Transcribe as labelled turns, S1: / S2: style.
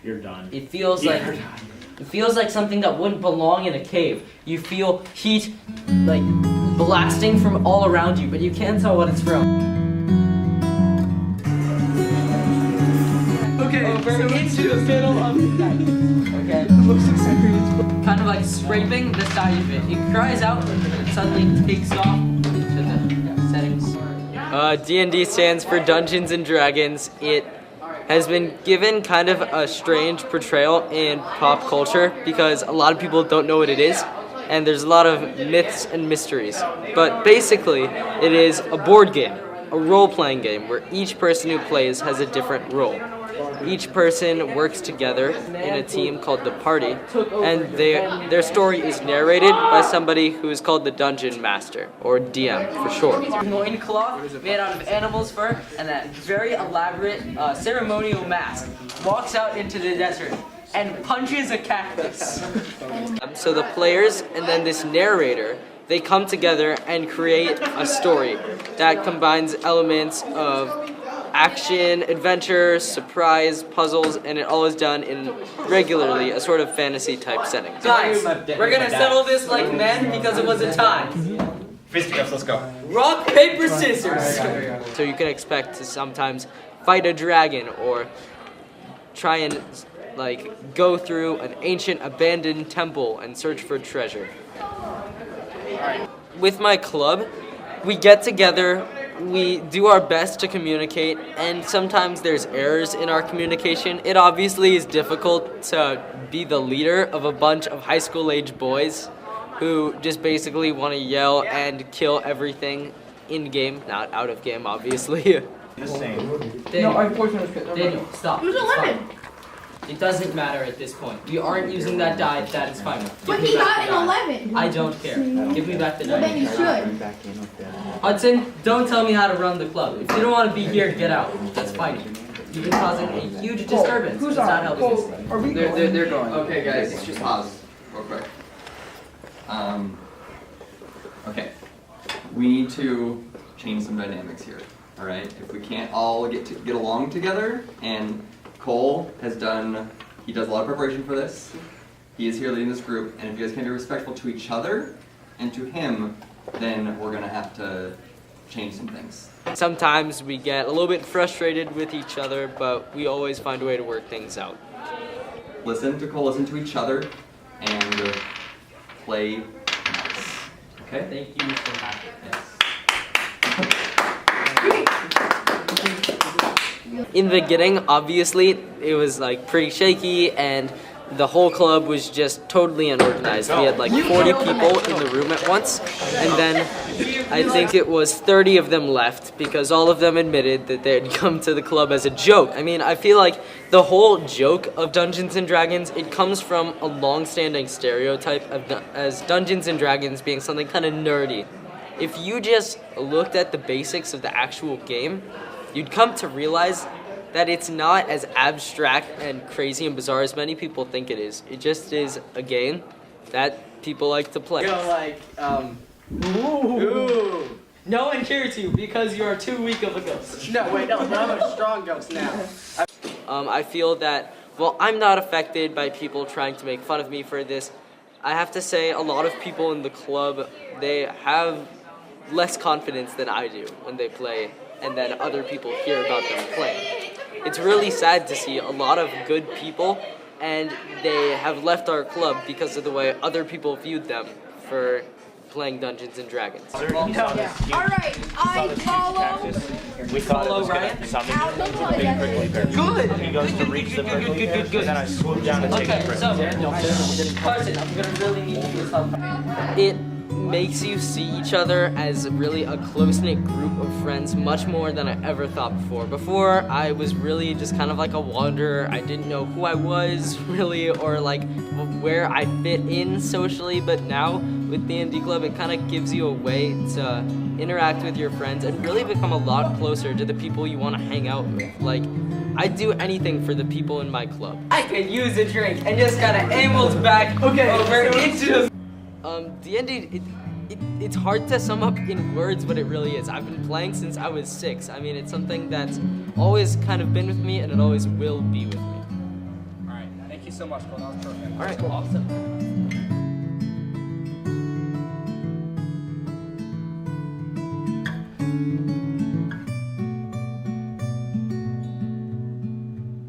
S1: You're done.
S2: It feels like something that wouldn't belong in a cave. You feel heat like blasting from all around you, but you can't tell what it's from.
S3: Okay,
S2: Over
S3: so
S2: into the middle of the night. Okay.
S3: It looks exactly
S2: Kind of like scraping the side of it. It cries out and then it suddenly takes off into the settings. D&D stands for Dungeons and Dragons. It has been given kind of a strange portrayal in pop culture because a lot of people don't know what it is, and there's a lot of myths and mysteries. But basically, it is a board game, a role-playing game where each person who plays has a different role. Each person works together in a team called the party, and their story is narrated by somebody who is called the Dungeon Master, or DM for short. Loincloth made out of animal's fur and that very elaborate ceremonial mask walks out into the desert and punches a cactus. So the players and then this narrator, they come together and create a story that combines elements of action, adventure, surprise, puzzles, and it all is done in regularly a sort of fantasy type setting. Guys, we're gonna settle this like men because it was a tie.
S1: Fisticuffs, let's go.
S2: Rock, paper, scissors. So you can expect to sometimes fight a dragon or try and like go through an ancient abandoned temple and search for treasure. With my club, we get together, we do our best to communicate, and sometimes there's errors in our communication. It obviously is difficult to be the leader of a bunch of high school age boys who just basically want to yell and kill everything in game, not out of game, obviously.
S1: The same.
S2: Daniel, stop.
S4: Who's 11?
S2: It doesn't matter at this point. You aren't using that die, that is fine.
S4: But he got an 11.
S2: I don't care. Give me back the
S4: Well, then you
S2: die.
S4: should.
S2: Hudson, don't tell me how to run the club. If you don't want to be here, get out. That's fighting. You've been causing a huge disturbance. It's not helping us.
S3: Are we going?
S5: They're going. Okay, guys, just pause real quick. Okay, we need to change some dynamics here. All right, if we can't all get along together, and Cole has he does a lot of preparation for this. He is here leading this group, and if you guys can be respectful to each other and to him, then we're gonna have to change some things.
S2: Sometimes we get a little bit frustrated with each other, but we always find a way to work things out.
S5: Listen to Cole, listen to each other, and play nice. Okay?
S2: Thank you for that.
S5: Yes.
S2: In the beginning, obviously, it was like pretty shaky and the whole club was just totally unorganized. We had like 40 people in the room at once, and then I think it was 30 of them left because all of them admitted that they had come to the club as a joke. I mean, I feel like the whole joke of Dungeons and Dragons, it comes from a long-standing stereotype of as Dungeons and Dragons being something kind of nerdy. If you just looked at the basics of the actual game, you'd come to realize that it's not as abstract and crazy and bizarre as many people think it is. It just is a game that people like to play. Ooh. No one hears you because you are too weak of a ghost.
S3: No, wait, no, I'm a strong ghost now.
S2: I feel that, well, I'm not affected by people trying to make fun of me for this. I have to say a lot of people in the club, they have less confidence than I do when they play, and then other people hear about them playing. It's really sad to see a lot of good people, and they have left our club because of the way other people viewed them for playing Dungeons and Dragons.
S4: Alright, I follow.
S1: We thought it was going to summon you to the big prickly bear.
S2: Good!
S1: He goes to reach the prickly bear, and then I swoop down and take the
S2: Okay,
S1: prickly
S2: so, Carson, I'm gonna really need you to help. It makes you see each other as really a close-knit group of friends, much more than I ever thought before. Before, I was really just kind of like a wanderer. I didn't know who I was, really, or like where I fit in socially, but now with the D&D Club, it kind of gives you a way to interact with your friends and really become a lot closer to the people you want to hang out with. Like, I'd do anything for the people in my club. I could use a drink, and just kind of ambles back over into D&D, it's hard to sum up in words what it really is. I've been playing since I was 6. I mean, it's something that's always kind of been with me, and it always will be with me.
S3: you so much, Cole. That was perfect.
S2: All right, awesome.